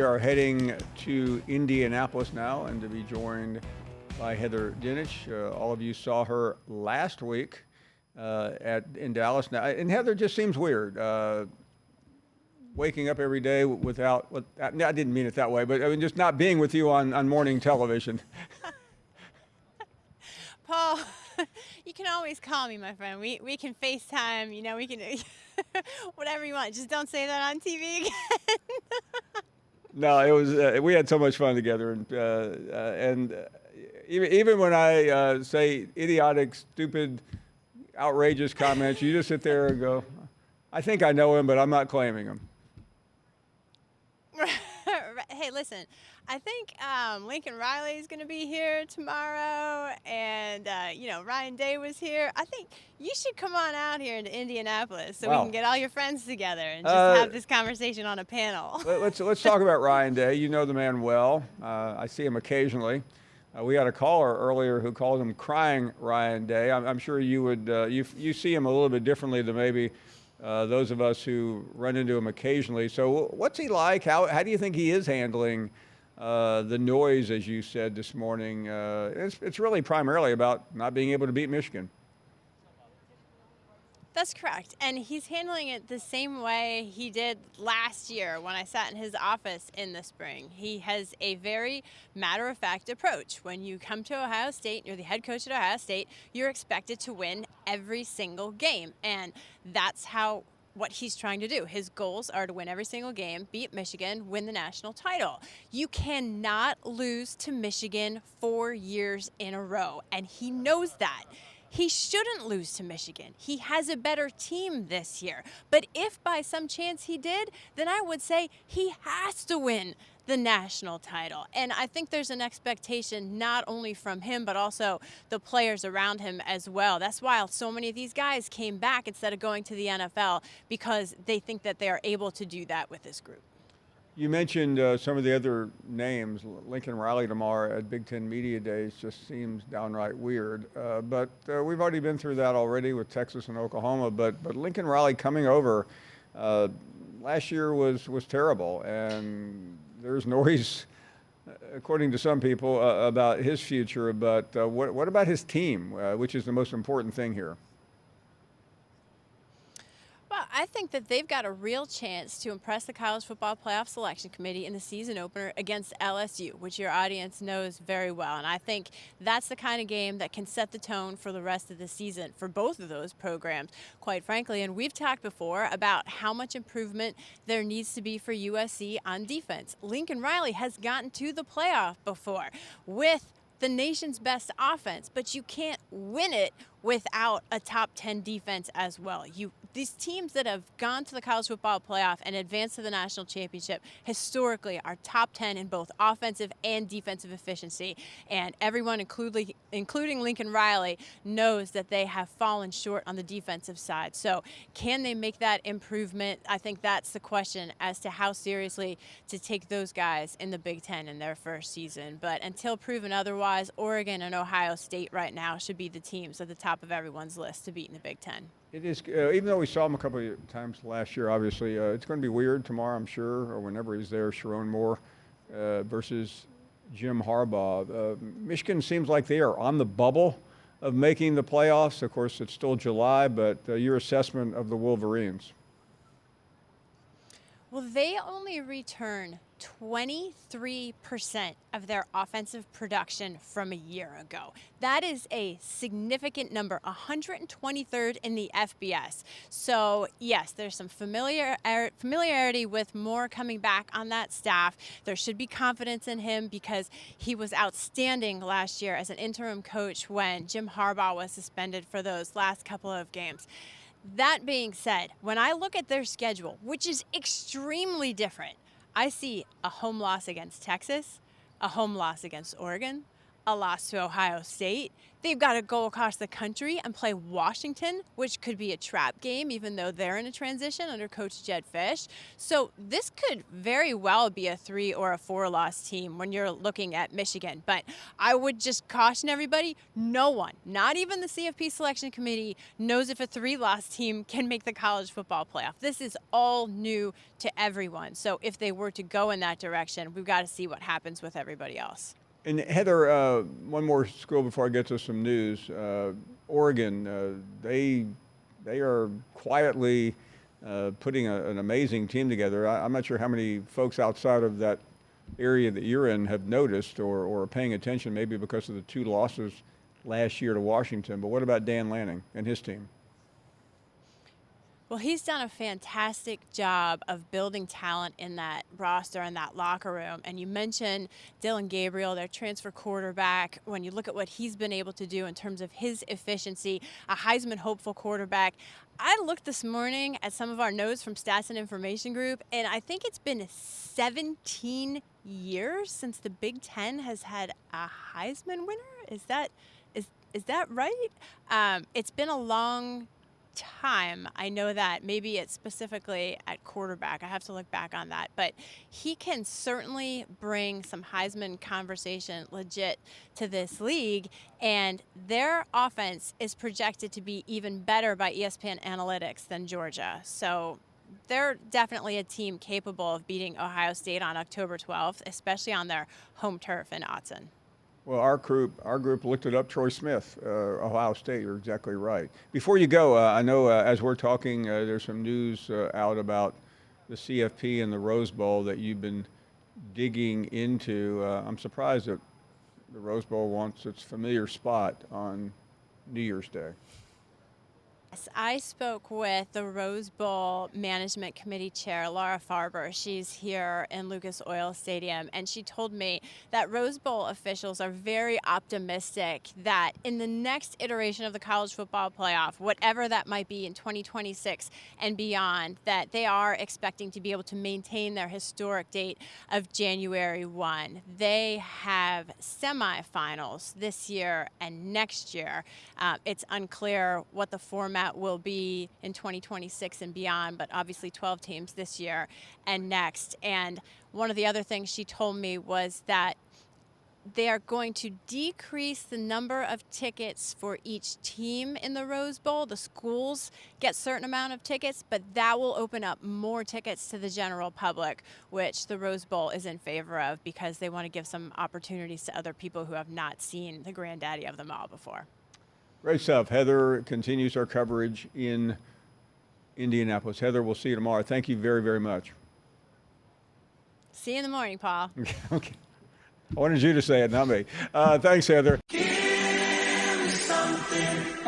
are heading to Indianapolis now and to be joined by Heather Dinich. All of you saw her last week in Dallas. Now, and Heather just seems weird. Waking up every day without, I didn't mean it that way, but I mean just not being with you on morning television. Paul, you can always call me, my friend. We can FaceTime, you know, we can whatever you want. Just don't say that on TV again. No, it was we had so much fun together, and even when I say idiotic, stupid, outrageous comments, you just sit there and go, I think I know him, but I'm not claiming him. Hey, listen, I think Lincoln Riley is going to be here tomorrow, and, Ryan Day was here. I think you should come on out here to Indianapolis so we can get all your friends together and just have this conversation on a panel. Let's talk about Ryan Day. You know the man well. I see him occasionally. We had a caller earlier who called him Crying Ryan Day. I'm sure you would you see him a little bit differently than maybe those of us who run into him occasionally. So what's he like? How do you think he is handling the noise, as you said this morning? It's really primarily about not being able to beat Michigan. That's correct. And he's handling it the same way he did last year when I sat in his office in the spring. He has a very matter-of-fact approach. When you come to Ohio State, you're the head coach at Ohio State, you're expected to win every single game. And that's what he's trying to do. His goals are to win every single game, beat Michigan, win the national title. You cannot lose to Michigan 4 years in a row, and he knows that. He shouldn't lose to Michigan. He has a better team this year. But if by some chance he did, then I would say he has to win the national title. And I think there's an expectation not only from him, but also the players around him as well. That's why so many of these guys came back instead of going to the NFL, because they think that they are able to do that with this group. You mentioned some of the other names. Lincoln Riley tomorrow at Big Ten Media Days just seems downright weird. But we've already been through that already with Texas and Oklahoma. But Lincoln Riley coming over last year was terrible. And there's noise, according to some people, about his future. But what about his team, which is the most important thing here? Well, I think that they've got a real chance to impress the College Football Playoff Selection Committee in the season opener against LSU, which your audience knows very well. And I think that's the kind of game that can set the tone for the rest of the season for both of those programs, quite frankly. And we've talked before about how much improvement there needs to be for USC on defense. Lincoln Riley has gotten to the playoff before with the nation's best offense, but you can't win it without a top 10 defense as well. These teams that have gone to the college football playoff and advanced to the national championship historically are top 10 in both offensive and defensive efficiency. And everyone, including Lincoln Riley, knows that they have fallen short on the defensive side. So can they make that improvement? I think that's the question as to how seriously to take those guys in the Big Ten in their first season. But until proven otherwise, Oregon and Ohio State right now should be the teams at the top of everyone's list to beat in the Big Ten. It is, even though we saw him a couple of times last year, obviously, it's going to be weird tomorrow, I'm sure, or whenever he's there, Sherrone Moore versus Jim Harbaugh. Michigan seems like they are on the bubble of making the playoffs. Of course, it's still July, but your assessment of the Wolverines? Well, they only return 23% of their offensive production from a year ago. That is a significant number, 123rd in the FBS. So, yes, there's some familiarity with Moore coming back on that staff. There should be confidence in him because he was outstanding last year as an interim coach when Jim Harbaugh was suspended for those last couple of games. That being said, when I look at their schedule, which is extremely different, I see a home loss against Texas, a home loss against Oregon, a loss to Ohio State. They've got to go across the country and play Washington, which could be a trap game, even though they're in a transition under Coach Jed Fish. So this could very well be a 3 or a 4-loss team when you're looking at Michigan. But I would just caution everybody, no one, not even the CFP selection committee, knows if a 3-loss team can make the college football playoff. This is all new to everyone. So if they were to go in that direction, we've got to see what happens with everybody else. And Heather, one more school before I get to some news. Oregon, they are quietly putting an amazing team together. I'm not sure how many folks outside of that area that you're in have noticed or are paying attention, maybe because of the 2 losses last year to Washington. But what about Dan Lanning and his team? Well, he's done a fantastic job of building talent in that roster and that locker room. And you mentioned Dylan Gabriel, their transfer quarterback. When you look at what he's been able to do in terms of his efficiency, a Heisman hopeful quarterback. I looked this morning at some of our notes from Stats and Information Group, and I think it's been 17 years since the Big Ten has had a Heisman winner. Is that right? It's been a long time. I know that maybe it's specifically at quarterback. I have to look back on that, but he can certainly bring some Heisman conversation legit to this league, and their offense is projected to be even better by ESPN analytics than Georgia. So they're definitely a team capable of beating Ohio State on October 12th, especially on their home turf in Autzen. Well, our group looked it up. Troy Smith, Ohio State. You're exactly right. Before you go, I know as we're talking, there's some news out about the CFP and the Rose Bowl that you've been digging into. I'm surprised that the Rose Bowl wants its familiar spot on New Year's Day. Yes, I spoke with the Rose Bowl Management Committee Chair, Laura Farber. She's here in Lucas Oil Stadium, and she told me that Rose Bowl officials are very optimistic that in the next iteration of the college football playoff, whatever that might be in 2026 and beyond, that they are expecting to be able to maintain their historic date of January 1. They have semifinals this year and next year. It's unclear what the format will be in 2026 and beyond, but obviously 12 teams this year and next. And one of the other things she told me was that they are going to decrease the number of tickets for each team in the Rose Bowl. The schools get a certain amount of tickets, but that will open up more tickets to the general public, which the Rose Bowl is in favor of because they want to give some opportunities to other people who have not seen the granddaddy of them all before. Great stuff. Heather continues our coverage in Indianapolis. Heather, we'll see you tomorrow. Thank you very, very much. See you in the morning, Paul. Okay. I wanted you to say it, not me. Thanks, Heather. Give me something.